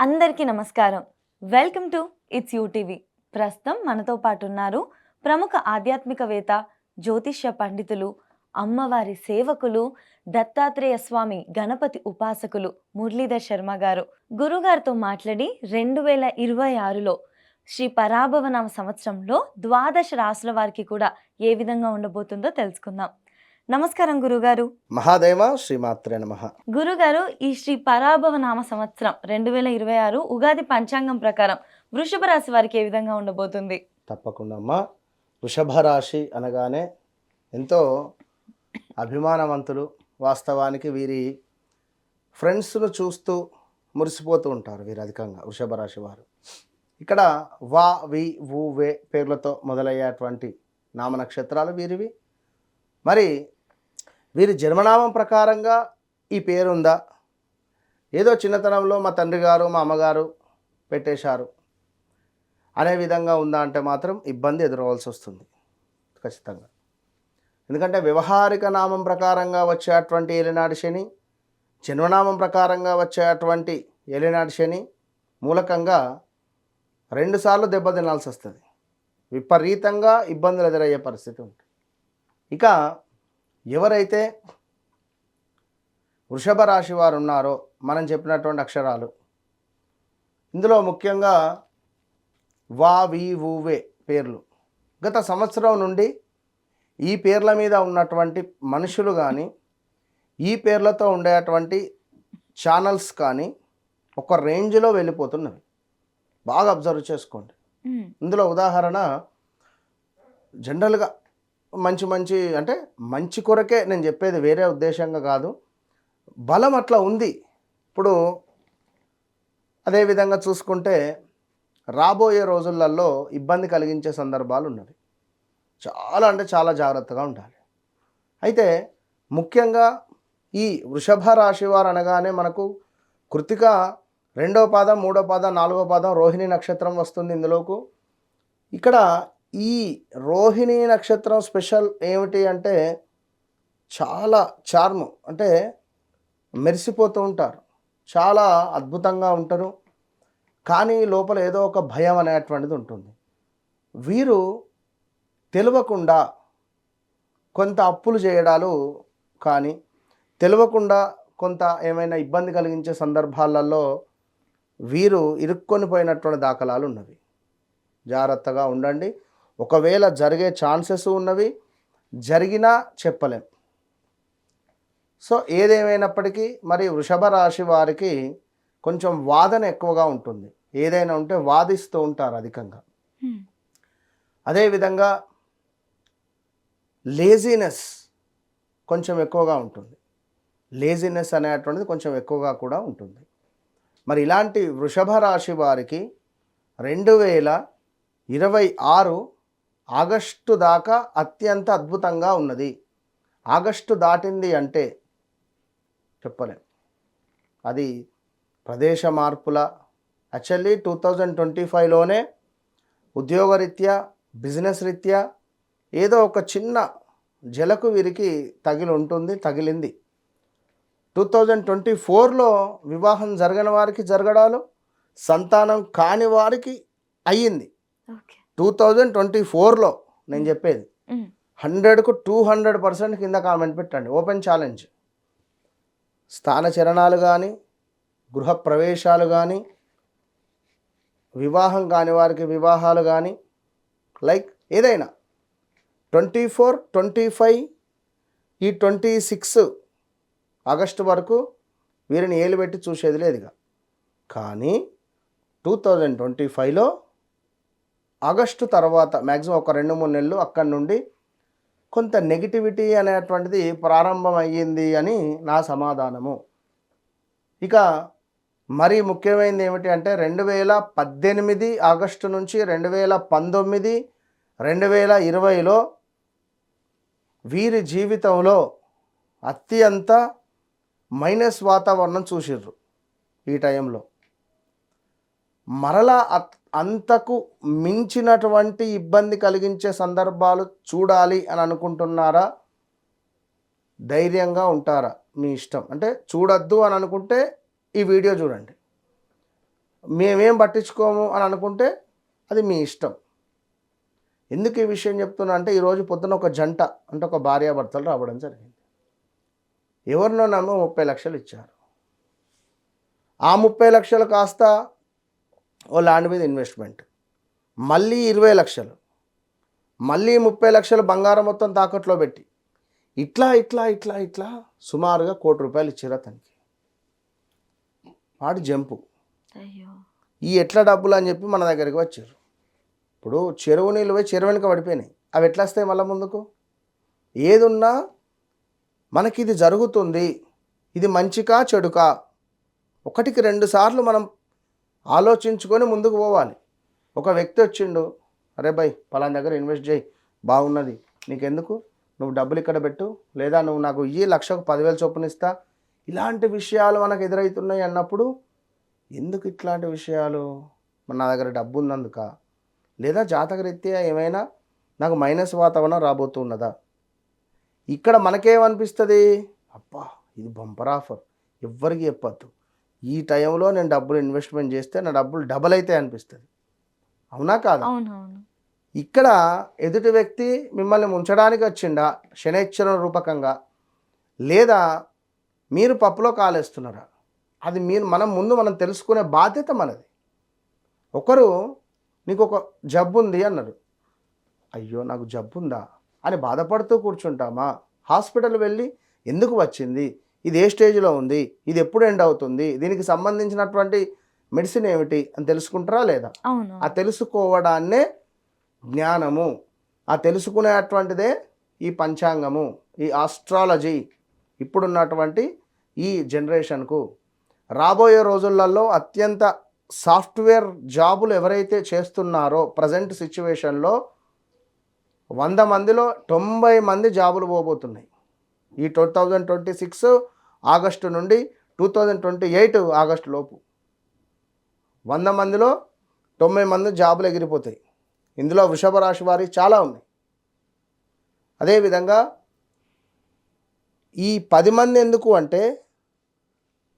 అందరికీ నమస్కారం. Welcome to it's UTV. ప్రస్తుతం మనతో పాటు ఉన్నారు ప్రముఖ ఆధ్యాత్మికవేత్త, జ్యోతిష్య పండితులు, అమ్మవారి సేవకులు, దత్తాత్రేయ స్వామి గణపతి ఉపాసకులు మురళీధర్ శర్మ గారు. గురుగారితో మాట్లాడి 2026లో శ్రీ పరాభవనామ సంవత్సరంలో ద్వాదశ రాసుల వారికి కూడా ఏ విధంగా ఉండబోతుందో తెలుసుకుందాం. నమస్కారం గురుగారు. మహాదేవ శ్రీమాత్రే నమః. గురుగారు, ఈ శ్రీ పరాభవ నామ సంవత్సరం 2026 ఉగాది పంచాంగం ప్రకారం వృషభ రాశి వారికి ఏ విధంగా ఉండబోతుంది? తప్పకుండా అమ్మా. వృషభ రాశి అనగానే ఎంతో అభిమానవంతులు. వాస్తవానికి వీరి ఫ్రెండ్స్ను చూస్తూ మురిసిపోతూ ఉంటారు వీరు అధికంగా వృషభ రాశి వారు. ఇక్కడ వా వి వు వే పేర్లతో మొదలయ్యేటువంటి నామ నక్షత్రాలు వీరివి. మరి వీరి జన్మనామం ప్రకారంగా ఈ పేరు ఉందా, ఏదో చిన్నతనంలో మా తండ్రి గారు మా అమ్మగారు పెట్టేశారు అనే విధంగా ఉందా అంటే మాత్రం ఇబ్బంది ఎదురవలసి వస్తుంది ఖచ్చితంగా. ఎందుకంటే వ్యవహారిక నామం ప్రకారంగా వచ్చేటువంటి ఏలినాటి శని, జన్మనామం ప్రకారంగా వచ్చేటువంటి ఏలినాటి శని మూలకంగా రెండుసార్లు దెబ్బతినాల్సి వస్తుంది. విపరీతంగా ఇబ్బందులు ఎదురయ్యే పరిస్థితి ఉంటుంది. ఇక ఎవరైతే వృషభ రాశి వారు ఉన్నారో మనం చెప్పినటువంటి అక్షరాలు ఇందులో ముఖ్యంగా వా వి వు వే పేర్లు గత సంవత్సరం నుండి ఈ పేర్ల మీద ఉన్నటువంటి మనుషులు కానీ ఈ పేర్లతో ఉండేటువంటి ఛానల్స్ కానీ ఒక రేంజ్లో వెళ్ళిపోతున్నవి. బాగా అబ్జర్వ్ చేసుకోండి. ఇందులో ఉదాహరణ జనరల్గా మంచి అంటే మంచి కొరకే నేను చెప్పేది, వేరే ఉద్దేశంగా కాదు. బలం అట్లా ఉంది. ఇప్పుడు అదేవిధంగా చూసుకుంటే రాబోయే రోజులలో ఇబ్బంది కలిగించే సందర్భాలు ఉన్నవి. చాలా అంటే చాలా జాగ్రత్తగా ఉండాలి. అయితే ముఖ్యంగా ఈ వృషభ రాశి వారు అనగానే మనకు కృతిక 2వ పాదం 3వ పాదం 4వ పాదం రోహిణి నక్షత్రం వస్తుంది ఇందులోకు. ఇక్కడ ఈ రోహిణి నక్షత్రం స్పెషల్ ఏమిటి అంటే చాలా చార్ము, అంటే మెరిసిపోతూ ఉంటారు, చాలా అద్భుతంగా ఉంటారు. కానీ లోపల ఏదో ఒక భయం అనేటువంటిది ఉంటుంది. వీరు తెలియకుండా కొంత అప్పులు చేయడాలు కానీ తెలియకుండా కొంత ఏమైనా ఇబ్బంది కలిగించే సందర్భాలలో వీరు ఇరుక్కొని పోయినటువంటి దాఖలాలు ఉన్నవి. జాగ్రత్తగా ఉండండి. ఒకవేళ జరిగే ఛాన్సెస్ ఉన్నవి, జరిగినా చెప్పలేం. సో ఏదేమైనప్పటికీ మరి వృషభ రాశి వారికి కొంచెం వాదన ఎక్కువగా ఉంటుంది. ఏదైనా ఉంటే వాదిస్తూ ఉంటారు అధికంగా. అదేవిధంగా లేజినెస్ కొంచెం ఎక్కువగా ఉంటుంది. లేజినెస్ అనేటువంటిది కొంచెం ఎక్కువగా కూడా ఉంటుంది. మరి ఇలాంటి వృషభ రాశి వారికి 2026 ఆగస్టు దాకా అత్యంత అద్భుతంగా ఉన్నది. ఆగస్టు దాటింది అంటే చెప్పలేం. అది ప్రదేశ మార్పుల యాక్చువల్లీ 2025లోనే ఉద్యోగరీత్యా బిజినెస్ రీత్యా ఏదో ఒక చిన్న జలకు వీరికి తగిలింది. 2024లో వివాహం జరగని వారికి జరగడాలు, సంతానం కాని వారికి అయ్యింది. 2024లో నేను చెప్పేది 100కు 200% కింద కామెంట్ పెట్టండి. Open challenge. స్థానచరణాలు కానీ, గృహ ప్రవేశాలు కానీ, వివాహం కాని వారికి వివాహాలు కానీ, లైక్ ఏదైనా 24, 25 ఈ 26 ఆగస్టు వరకు వీరిని ఏలుబెట్టి చూసేది లేదుగా. కానీ 2025లో ఆగస్టు తర్వాత మ్యాక్సిమం ఒక 2-3 నెలలు అక్కడి నుండి కొంత నెగిటివిటీ అనేటువంటిది ప్రారంభమయ్యింది అని నా సమాధానము. ఇక మరీ ముఖ్యమైనది ఏమిటి అంటే 2018 ఆగస్టు నుంచి 2019, 2020లో వీరి జీవితంలో అత్యంత మైనస్ వాతావరణం చూసిర్రు. ఈ టైంలో మరలా అంతకు మించినటువంటి ఇబ్బంది కలిగించే సందర్భాలు చూడాలి అని అనుకుంటున్నారా? ధైర్యంగా ఉంటారా? మీ ఇష్టం. అంటే చూడొద్దు అని అనుకుంటే ఈ వీడియో చూడండి. మేమేం పట్టించుకోము అని అనుకుంటే అది మీ ఇష్టం. ఎందుకు ఈ విషయం చెప్తున్నా అంటే ఈరోజు పొద్దున ఒక జంట అంటే ఒక భార్యాభర్తలు రావడం జరిగింది. ఎవరినో నమ్మి 30 లక్షలు ఇచ్చారు. ఆ 30 లక్షలు కాస్త ఓ ల్యాండ్ మీద ఇన్వెస్ట్మెంట్, మళ్ళీ 20 లక్షలు, మళ్ళీ 30 లక్షలు బంగారం మొత్తం తాకట్లో పెట్టి ఇట్లా ఇట్లా ఇట్లా ఇట్లా సుమారుగా ₹1 కోటి ఇచ్చారు అతనికి. వాడు జంపు. అయ్యో. ఈ ఎట్లా డబ్బులు అని చెప్పి మన దగ్గరికి వచ్చారు. ఇప్పుడు చెరువు నీళ్ళు పోయి చెరువు వెనుక పడిపోయినాయి. అవి ఎట్లా వస్తాయి మళ్ళీ ముందుకు? ఏదున్నా మనకి ఇది జరుగుతుంది, ఇది మంచికా చెడుకా, ఒకటికి 2 సార్లు మనం ఆలోచించుకొని ముందుకు పోవాలి. ఒక వ్యక్తి వచ్చిండు, అరే భయ్ పలానా దగ్గర ఇన్వెస్ట్ చేయి, బాగున్నది, నీకెందుకు, నువ్వు డబ్బులు ఇక్కడ పెట్టు, లేదా నువ్వు నాకు ఈ లక్షకు 10,000 చొప్పున ఇస్తా, ఇలాంటి విషయాలు మనకు ఎదురవుతున్నాయి అన్నప్పుడు ఎందుకు ఇట్లాంటి విషయాలు? నా దగ్గర డబ్బు ఉన్నందుక, లేదా జాతకరీత్యా ఏమైనా నాకు మైనస్ వాతావరణం రాబోతున్నదా? ఇక్కడ మనకేమనిపిస్తుంది, అబ్బా ఇది బంపర్ ఆఫర్, ఎవ్వరికి చెప్పద్దు, ఈ టైంలో నేను డబ్బులు ఇన్వెస్ట్మెంట్ చేస్తే నా డబ్బులు డబల్ అవుతాయి అనిపిస్తుంది. అవునా కాదా? అవునవును. ఇక్కడ ఎదుటి వ్యక్తి మిమ్మల్ని ముంచడానికి వచ్చిండా శనైశ్వర రూపకంగా, లేదా మీరు పప్పులో కాలేస్తున్నారా? అది మనం తెలుసుకునే బాధ్యత మనది. ఒకరు నీకు ఒక జబ్బు ఉంది అన్నారు, అయ్యో నాకు జబ్బు ఉందా అని బాధపడుతూ కూర్చుంటామా? హాస్పిటల్ వెళ్ళి ఎందుకు వచ్చింది, ఇది ఏ స్టేజ్లో ఉంది, ఇది ఎప్పుడు ఎండ్ అవుతుంది, దీనికి సంబంధించినటువంటి మెడిసిన్ ఏమిటి అని తెలుసుకుంటారా లేదా? అవును. ఆ తెలుసుకోవడాన్నే జ్ఞానము, ఆ తెలుసుకునేటువంటిదే ఈ పంచాంగము, ఈ ఆస్ట్రాలజీ. ఇప్పుడున్నటువంటి ఈ జనరేషన్కు రాబోయే రోజులలో అత్యంత సాఫ్ట్వేర్ జాబులు ఎవరైతే చేస్తున్నారో ప్రజెంట్ సిచ్యువేషన్లో 100 మందిలో 90 మంది జాబులు పోబోతున్నాయి. ఈ 2026 ఆగస్టు నుండి 2028 ఆగస్టు లోపు 100 మందిలో 90 మంది జాబులు ఎగిరిపోతాయి. ఇందులో వృషభ రాశి వారికి చాలా ఉన్నాయి. అదేవిధంగా ఈ 10 మంది ఎందుకు అంటే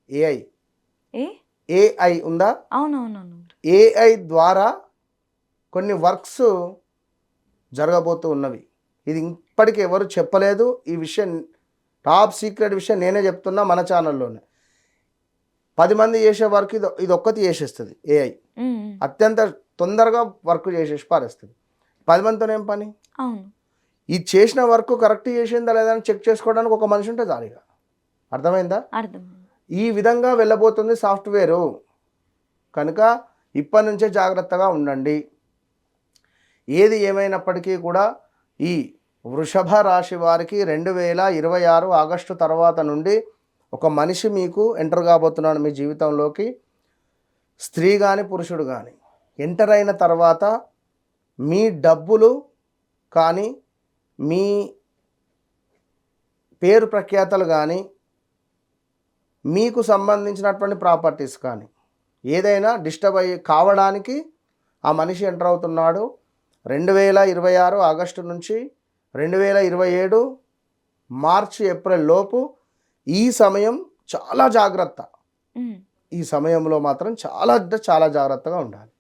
ఏఐ ఉందా? అవునవునవును. ఏఐ ద్వారా కొన్ని వర్క్స్ జరగబోతూ ఉన్నవి. ఇది ఇప్పటికీ ఎవరు చెప్పలేదు. ఈ విషయం టాప్ సీక్రెట్ విషయం నేనే చెప్తున్నా మన ఛానల్లోనే. 10 మంది చేసే వర్క్ ఇది ఒక్కటి చేసేస్తుంది ఏఐ. అత్యంత తొందరగా వర్క్ చేసేసి పారేస్తుంది. 10 మందితో ఏం పని? అవును. ఇది చేసిన వర్క్ కరెక్ట్ చేసిందా లేదా అని చెక్ చేసుకోవడానికి ఒక మనిషి ఉంటే చాలుగా. అర్థమైందా? అర్థమైంది. ఈ విధంగా వెళ్ళబోతుంది సాఫ్ట్వేరు. కనుక ఇప్పటి నుంచే జాగ్రత్తగా ఉండండి. ఏది ఏమైనప్పటికీ కూడా ఈ వృషభ రాశి వారికి 2026 ఆగస్టు తర్వాత నుండి ఒక మనిషి మీకు ఎంటర్ కాబోతున్నాడు మీ జీవితంలోకి. స్త్రీ కానీ పురుషుడు కానీ ఎంటర్ అయిన తర్వాత మీ డబ్బులు కానీ మీ పేరు ప్రఖ్యాతలు కానీ మీకు సంబంధించినటువంటి ప్రాపర్టీస్ కానీ ఏదైనా డిస్టర్బ్ కావడానికి ఆ మనిషి ఎంటర్ అవుతున్నాడు. 2026 ఆగస్టు నుంచి 2027 మార్చి ఏప్రిల్ లోపు ఈ సమయం చాలా జాగ్రత్త. ఈ సమయంలో మాత్రం చాలా అంటే చాలా జాగ్రత్తగా ఉండాలి.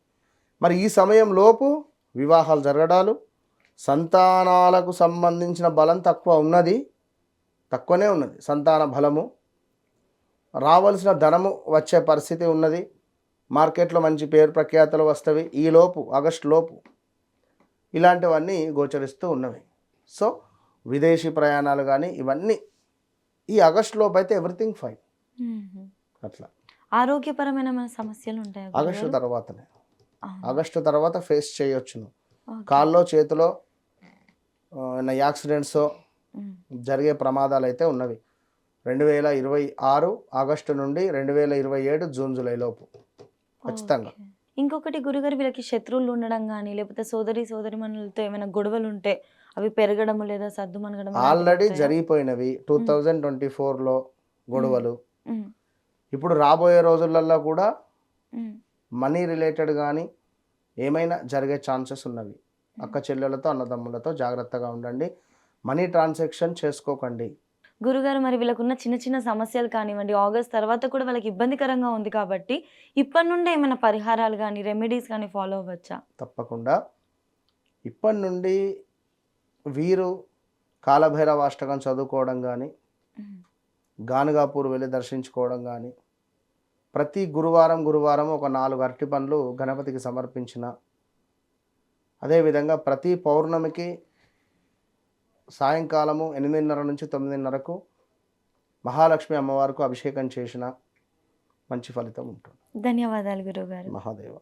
మరి ఈ సమయం లోపు వివాహాలు జరగడాలు, సంతానాలకు సంబంధించిన బలం తక్కువనే ఉన్నది. సంతాన బలము, రావాల్సిన ధనము వచ్చే పరిస్థితి ఉన్నది. మార్కెట్లో మంచి పేరు ప్రఖ్యాతలు వస్తవి ఈ లోపు, ఆగస్టు లోపు. ఇలాంటివన్నీ గోచరిస్తూ ఉన్నవి. సో విదేశీ ప్రయాణాలు కానీ ఇవన్నీ ఈ ఆగస్టు లోపు అయితే ఎవ్రీథింగ్ ఫైన్. అట్లా ఆరోగ్యపరమైన సమస్యలు ఉంటాయి ఆగస్టు తర్వాత ఫేస్ చేయొచ్చును. కాల్లో చేతిలో యాక్సిడెంట్స్ జరిగే ప్రమాదాలు అయితే ఉన్నవి. 2026 ఆగస్టు నుండి 2027 జూన్ జూలై లోపు ఖచ్చితంగా. ఇంకొకటి గురుగారు, వీళ్ళకి శత్రువులు ఉండడం కానీ లేకపోతే సోదరిమణులతో ఏమైనా గొడవలు ఉంటే అవి పెరగడం లేదా సర్దుమనగడం ఆల్రెడీ జరిగిపోయినవి 2024లో గొడవలు. ఇప్పుడు రాబోయే రోజులలో కూడా మనీ రిలేటెడ్ కానీ ఏమైనా జరిగే ఛాన్సెస్ ఉన్నవి. అక్క చెల్లెలతో అన్నదమ్ములతో జాగ్రత్తగా ఉండండి. మనీ ట్రాన్సాక్షన్ చేసుకోకండి. గురుగారు మరి వీళ్ళకున్న చిన్న చిన్న సమస్యలు కానివ్వండి, ఆగస్ట్ తర్వాత కూడా వాళ్ళకి ఇబ్బందికరంగా ఉంది కాబట్టి, ఇప్పటి నుండే ఏమైనా పరిహారాలు గాని, రెమెడీస్ గాని ఫాలో అవ్వచ్చా? తప్పకుండా ఇప్పటి నుండి వీరు కాలభైరవాష్టకం చదువుకోవడం కానీ, హ్మ్. గానుగాపూర్ వెళ్ళి దర్శించుకోవడం కానీ, ప్రతి గురువారం ఒక 4 అరటి పండ్లు గణపతికి సమర్పించిన, అదేవిధంగా ప్రతి పౌర్ణమికి సాయంకాలము 8:30 నుంచి 9:30కు మహాలక్ష్మి అమ్మవారికి అభిషేకం చేసిన మంచి ఫలితం ఉంటుంది. ధన్యవాదాలు గురువుగారు. మహాదేవ.